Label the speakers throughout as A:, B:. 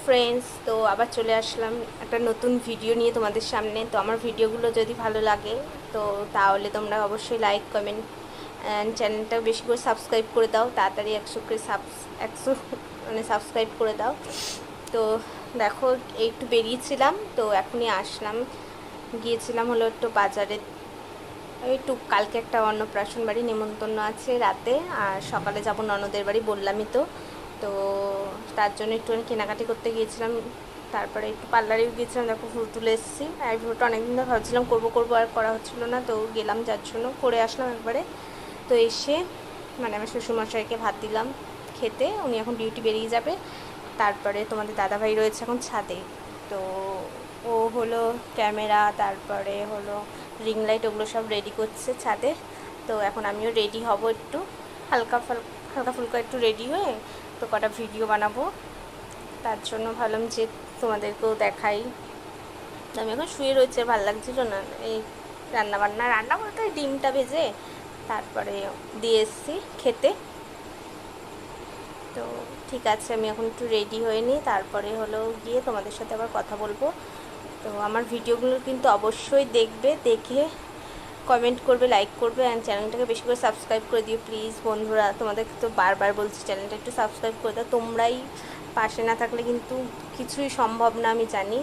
A: Friends, তো আবার চলে আসলাম একটা নতুন ভিডিও নিয়ে তোমাদের সামনে। তো আমার ভিডিওগুলো যদি ভালো লাগে তো তাহলে তোমরা অবশ্যই লাইক কমেন্ট অ্যান্ড চ্যানেলটা বেশি করে সাবস্ক্রাইব করে দাও, তাড়াতাড়ি 100 মানে সাবস্ক্রাইব করে দাও। তো দেখো, একটু বেরিয়েছিলাম, তো এখনই আসলাম। গিয়েছিলাম হলো একটু বাজারে, একটু কালকে একটা অন্নপ্রাশন বাড়ি নেমন্তন্ন আছে রাতে, আর সকালে যাব ননদের বাড়ি, বললামই তো। তো তার জন্য একটুখানি কেনাকাটি করতে গিয়েছিলাম। তারপরে একটু পার্লারেও গিয়েছিলাম, দেখো ফুল তুলে এসেছি। আইব্রোটা অনেকদিন ধরে ভাবছিলাম করবো আর করা হচ্ছিল না, তো গেলাম, যার জন্য করে আসলাম একবারে। তো এসে মানে আমার শ্বশুরমশাইকে ভাত দিলাম খেতে, উনি এখন ডিউটি বেরিয়ে যাবে। তারপরে তোমাদের দাদাভাই রয়েছে এখন ছাদে, তো ও হলো ক্যামেরা, তারপরে হলো রিং লাইট, ওগুলো সব রেডি করছে ছাদে। তো এখন আমিও রেডি হব, একটু হালকা ফুলকা একটু রেডি হয়ে তো কটা ভিডিও বানাবো। তার জন্য ভাবলাম যে তোমাদেরকেও দেখাই। আমি এখন শুয়ে রয়েছে, ভালো লাগছিল না। এই রান্না বলতে ডিমটা ভেজে তারপরে দিয়ে এসেছি খেতে। তো ঠিক আছে, আমি এখন একটু রেডি হয়ে নিই, তারপরে হলো গিয়ে তোমাদের সাথে আবার কথা বলবো। তো আমার ভিডিওগুলো কিন্তু অবশ্যই দেখবে, দেখে কমেন্ট করবে, লাইক করবে, অ্যান্ড চ্যানেলটাকে বেশি করে সাবস্ক্রাইব করে দিও প্লিজ বন্ধুরা। তোমাদেরকে তো বারবার বলছি চ্যানেলটা একটু সাবস্ক্রাইব করে দাও, তোমরাই পাশে না থাকলে কিন্তু কিছুই সম্ভব না, আমি জানি।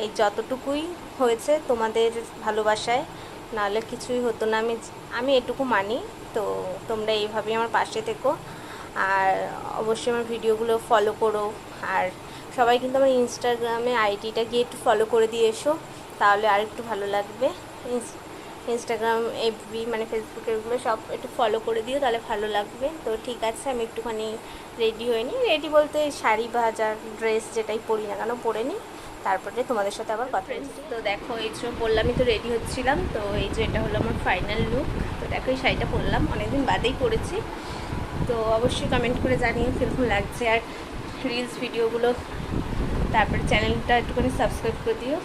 A: এই যতটুকুই হয়েছে তোমাদের ভালোবাসায়, নাহলে কিছুই হতো না, আমি এটুকু মানি। তো তোমরা এইভাবেই আমার পাশে থেকো, আর অবশ্যই আমার ভিডিওগুলো ফলো করো। আর সবাই কিন্তু আমার ইনস্টাগ্রামে আইডিটা গিয়ে একটু ফলো করে দিয়ে এসো, তাহলে আর একটু ভালো লাগবে। ইনস্টাগ্রাম, এফবি মানে ফেসবুকেরগুলো সব একটু ফলো করে দিও, তাহলে ভালো লাগবে। তো ঠিক আছে, আমি একটুখানি রেডি হয়ে নিই, রেডি বলতে শাড়ি বা যা ড্রেস যেটাই পরি না কেন পরে নিই, তারপরে তোমাদের সাথে আবার কথা বলছি। তো দেখো, এই যে বললামই তো রেডি হচ্ছিলাম, তো এই যে এটা হলো আমার ফাইনাল লুক। তো দেখো, এই শাড়িটা পরলাম, অনেকদিন বাদেই পরেছি। তো অবশ্যই কমেন্ট করে জানিও কীরকম লাগছে, আর রিলস ভিডিওগুলো, তারপরে চ্যানেলটা একটুখানি সাবস্ক্রাইব করে দিও।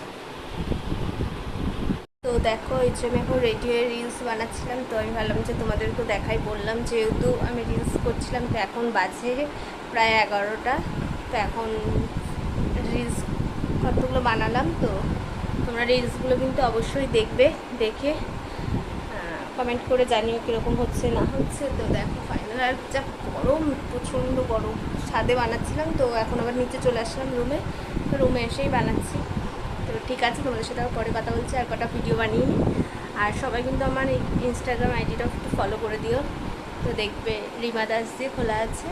A: তো দেখো, এই যে আমি এখন রেডি হয়ে রিলস বানাচ্ছিলাম, তো আমি ভাবলাম যে তোমাদেরকেও দেখাই, বললাম যেহেতু আমি রিলস করছিলাম। তো এখন বাজে প্রায় 11টা। তো এখন রিলস কতগুলো বানালাম, তো তোমরা রিলসগুলো কিন্তু অবশ্যই দেখবে, দেখে কমেন্ট করে জানিও কীরকম হচ্ছে না হচ্ছে। তো দেখো ফাইনাল, আর যা গরম, প্রচণ্ড গরম। ছাদে বানাচ্ছিলাম, তো এখন আবার নিচে চলে আসলাম রুমে এসেই বানাচ্ছি। তো ঠিক আছে, তোমাদের সাথে আবার পরে কথা বলছি, আর কটা ভিডিও বানিয়ে নিই। আর সবাই কিন্তু আমার এই ইনস্টাগ্রাম আইডিটাও একটু ফলো করে দিও। তো দেখবে রিমা দাস দিয়ে খোলা আছে।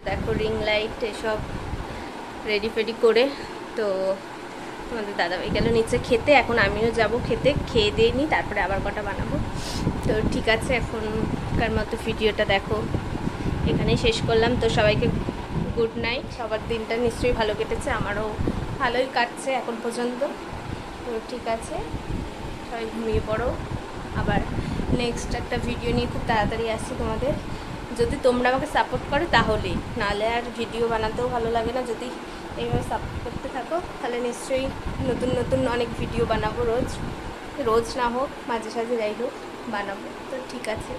A: দেখো রিং লাইট এসব রেডি ফেডি করে, তো তোমাদের দাদাভাই গেল নিচে খেতে, এখন আমিও যাব খেতে, খেয়ে দিয়ে নিই, তারপরে আবার কটা বানাবো। তো ঠিক আছে, এখনকার মতো ভিডিওটা দেখো এখানেই শেষ করলাম। তো সবাইকে গুড নাইট। সবার দিনটা নিশ্চয়ই ভালো কেটেছে, আমারও ভালোই কাটছে এখন পর্যন্ত। তো ঠিক আছে, সবাই ঘুমিয়ে পড়ো। আবার নেক্সট একটা ভিডিও নিয়ে খুব তাড়াতাড়ি আসছি তোমাদের, যদি তোমরা আমাকে সাপোর্ট করো তাহলেই, নাহলে আর ভিডিও বানাতেও ভালো লাগে না। যদি এইভাবে সাপোর্ট করতে থাকো তাহলে নিশ্চয়ই নতুন অনেক ভিডিও বানাবো, রোজ না হোক মাঝে সাঝে যাই হোক বানাবো। তো ঠিক আছে।